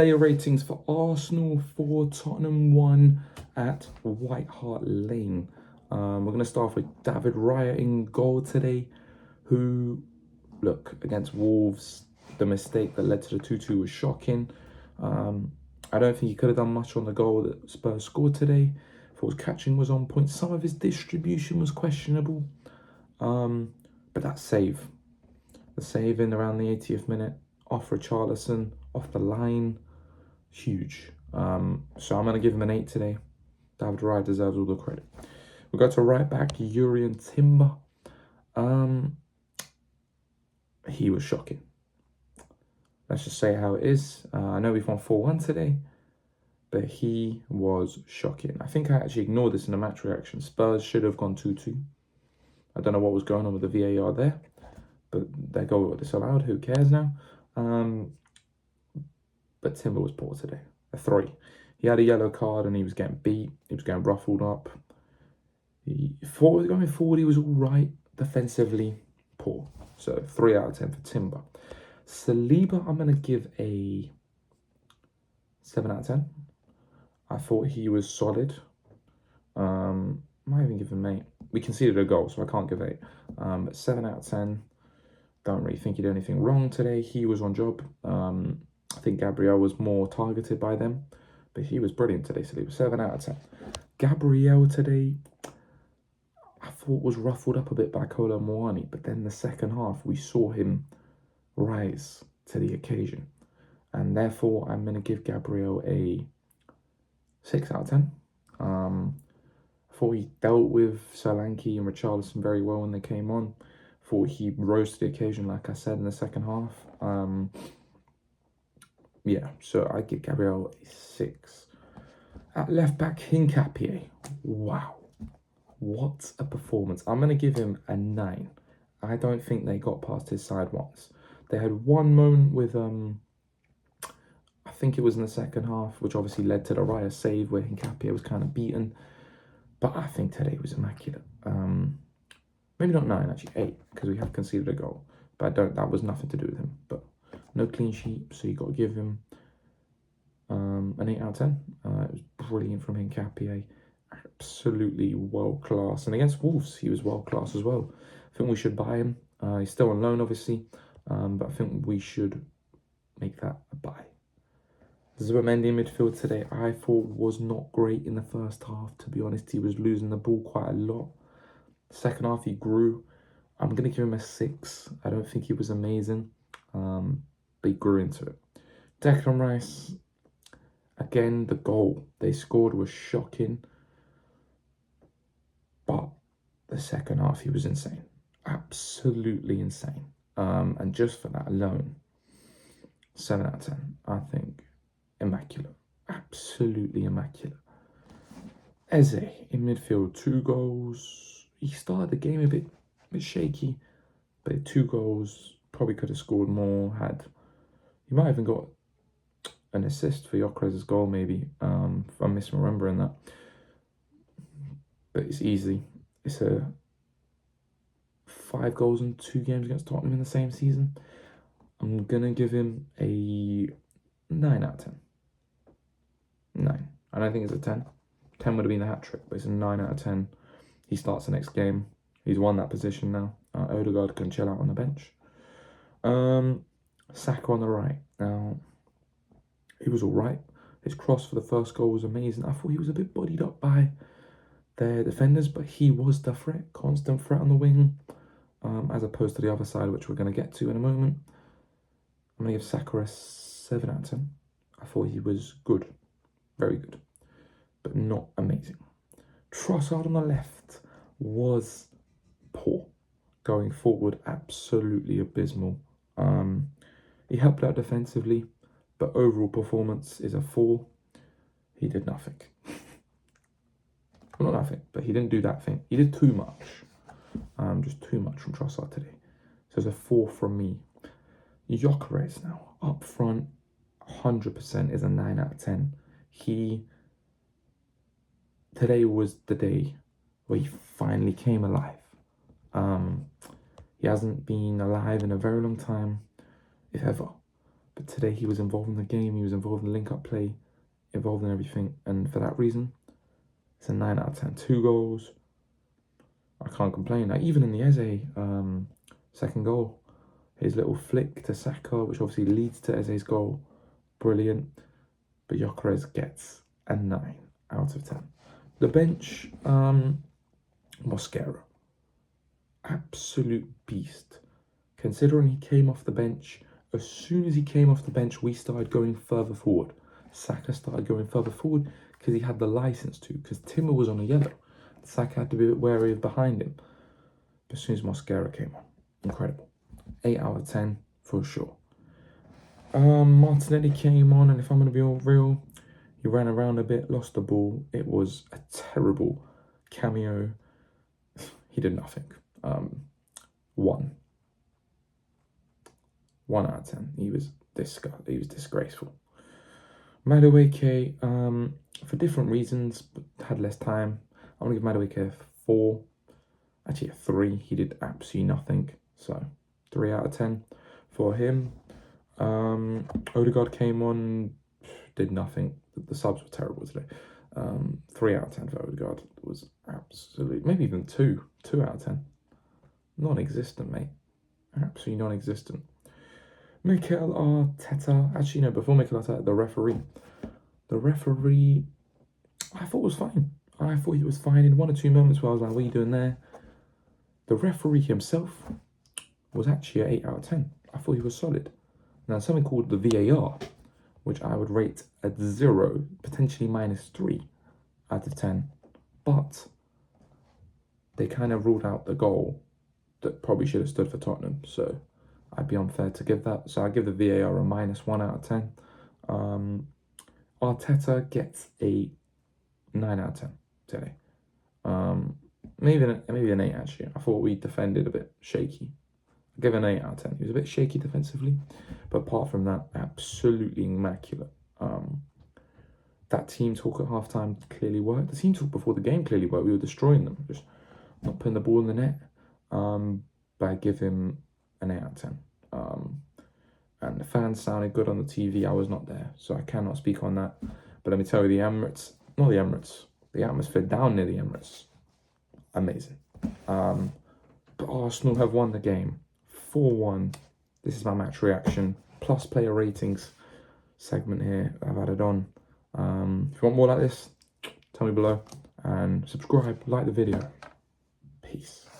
Player ratings for Arsenal 4, Tottenham 1 at White Hart Lane. We're going to start off with David Raya in goal today, who, look, against Wolves, the mistake that led to the 2-2 was shocking. I don't think he could have done much on the goal that Spurs scored today. Thought his catching was on point. Some of his distribution was questionable. But that save, the save in around the 80th minute, off Richarlison, off the line, huge. So I'm going to give him an 8 today. David Raya deserves all the credit. We go to right back, Urian Timber. He was shocking. Let's just say how it is. I know we've won 4-1 today, but he was shocking. I think I actually ignored this in the match reaction. Spurs should have gone 2-2. I don't know what was going on with the VAR there, but their goal was disallowed. Who cares now? But Timber was poor today. A 3. He had a yellow card and he was getting beat. He was getting ruffled up. He thought going forward, he was all right. Defensively, poor. So 3 out of 10 for Timber. Saliba, I'm going to give a 7 out of 10. I thought he was solid. Might even give him 8. We conceded a goal, so I can't give 8. But 7 out of 10. Don't really think he did anything wrong today. He was on job. I think Gabriel was more targeted by them, but he was brilliant today. So he was 7 out of 10. Gabriel today, I thought was ruffled up a bit by Kolo Muani, but then the second half, we saw him rise to the occasion. And therefore, I'm going to give Gabriel a 6 out of 10. I thought he dealt with Solanke and Richarlison very well when they came on. Thought he rose to the occasion, like I said, in the second half. Yeah, so I give Gabriel a 6. At left back, Hincapié. Wow. What a performance. I'm going to give him a 9. I don't think they got past his side once. They had one moment with, I think it was in the second half, which obviously led to the Raya save where Hincapié was kind of beaten. But I think today was immaculate. Maybe not 9, actually 8, because we have conceded a goal. But that was nothing to do with him. But no clean sheet, so you got to give him an 8 out of 10. It was brilliant from Hincapié. Absolutely world class. And against Wolves, he was world class as well. I think we should buy him. He's still on loan, obviously. But I think we should make that a buy. Zubimendi in midfield today, I thought was not great in the first half. To be honest, he was losing the ball quite a lot. Second half, he grew. I'm going to give him a 6. I don't think he was amazing, but he grew into it. Declan Rice, again, the goal they scored was shocking. But the second half, he was insane. Absolutely insane. And just for that alone, 7 out of 10, I think. Immaculate. Absolutely immaculate. Eze in midfield, 2 goals. He started the game a bit shaky, but 2 goals. Probably could have scored more. He might have even got an assist for Gyökeres's goal, maybe. If I'm misremembering that. But it's easy. It's a 5 goals in 2 games against Tottenham in the same season. I'm gonna give him a 9 out of 10. 9. I don't think it's a 10. 10 would have been a hat-trick, but it's a 9 out of 10. He starts the next game. He's won that position now. Odegaard can chill out on the bench. Saka on the right. Now, he was all right. His cross for the first goal was amazing. I thought he was a bit bodied up by their defenders, but he was the threat, constant threat on the wing, as opposed to the other side, which we're going to get to in a moment. I'm going to give Saka a 7 out of 10. I thought he was good. Very good, but not amazing. Trossard on the left was poor. Going forward, absolutely abysmal. He helped out defensively, but overall performance is a 4. He did nothing. Well, not nothing, but he didn't do that thing. He did too much. Just too much from Trossard today. So it's a 4 from me. Gyökeres now, up front, 100% is a 9 out of 10. Today was the day where he finally came alive. He hasn't been alive in a very long time, if ever. But today he was involved in the game, he was involved in link-up play, involved in everything. And for that reason, it's a 9 out of 10. 2 goals. I can't complain. Like, even in the Eze second goal, his little flick to Saka, which obviously leads to Eze's goal, brilliant. But Gyökeres gets a 9 out of 10. The bench, Mosquera, absolute beast. Considering he came off the bench, as soon as he came off the bench, we started going further forward. Saka started going further forward because he had the license to, because Timber was on a yellow. Saka had to be a bit wary of behind him. But as soon as Mosquera came on, incredible. 8 out of 10 for sure. Martinelli came on, and if I'm going to be all real, he ran around a bit, lost the ball. It was a terrible cameo. He did nothing. 1 out of 10. He was disgraceful. Madueke, for different reasons, but had less time. I'm going to give Madueke a 4. Actually, a 3. He did absolutely nothing. So, 3 out of 10 for him. Odegaard came on, did nothing. The subs were terrible today. 3 out of 10 for Odegaard. It was absolute, maybe even 2 out of 10. Non-existent, mate. Absolutely non-existent. Mikel Arteta. Actually, no, before Mikel Arteta, the referee. The referee, I thought was fine. I thought he was fine in 1 or 2 moments where I was like, what are you doing there? The referee himself was actually an 8 out of 10. I thought he was solid. Now, something called the VAR, which I would rate at 0, potentially -3 out of 10. But they kind of ruled out the goal that probably should have stood for Tottenham. So I'd be unfair to give that. So I give the VAR a -1 out of 10. Arteta gets a 9 out of 10 today. Maybe an 8 actually. I thought we defended a bit shaky. I give an 8 out of 10. He was a bit shaky defensively, but apart from that, absolutely immaculate. That team talk at halftime clearly worked. The team talk before the game clearly worked. We were destroying them, just not putting the ball in the net. But I give him an 8 out of 10. And the fans sounded good on the TV. I was not there, so I cannot speak on that. But let me tell you, the atmosphere down near the Emirates, amazing. But Arsenal have won the game 4-1. This is my match reaction plus player ratings segment here I've added on. If you want more like this, tell me below and subscribe, like the video. Peace.